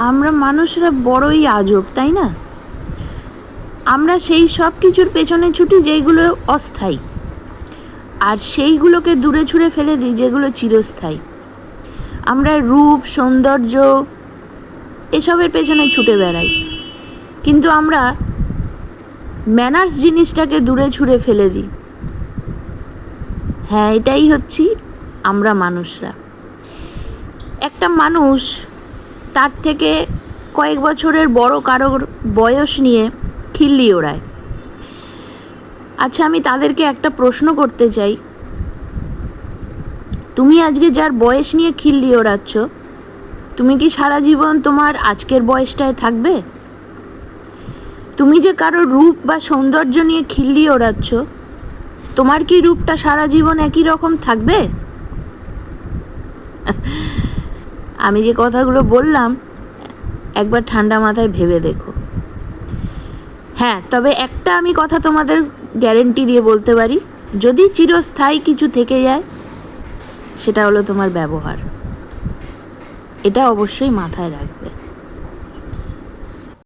আমরা মানুষরা বড়ই আজব, তাই না? আমরা সেই সব কিছুর পেছনে ছুটি যেইগুলো অস্থায়ী, আর সেইগুলোকে দূরে ছুঁড়ে ফেলে দিই যেগুলো চিরস্থায়ী। আমরা রূপ, সৌন্দর্য এসবের পেছনে ছুটে বেড়াই, কিন্তু আমরা ম্যানার্স জিনিসটাকে দূরে ছুঁড়ে ফেলে দিই। হ্যাঁ, এটাই হচ্ছি আমরা মানুষরা। একটা মানুষ তার থেকে কয়েক বছরের বড় কারোর বয়স নিয়ে খিল্লি ওড়ায়। আচ্ছা, আমি তাদেরকে একটা প্রশ্ন করতে চাই, তুমি আজকে যার বয়স নিয়ে খিল্লি ওড়াচ্ছ, তুমি কি সারা জীবন তোমার আজকের বয়সটায় থাকবে? তুমি যে কারোর রূপ বা সৌন্দর্য নিয়ে খিল্লি ওড়াচ্ছ, তোমার কি রূপটা সারা জীবন একই রকম থাকবে? আমি যে কথাগুলো বললাম একবার ঠান্ডা মাথায় ভেবে দেখো। হ্যাঁ, তবে একটা আমি কথা তোমাদের গ্যারেন্টি দিয়ে বলতে পারি, যদি চিরস্থায়ী কিছু থেকে যায় সেটা হলো তোমার ব্যবহার। এটা অবশ্যই মাথায় রাখবে।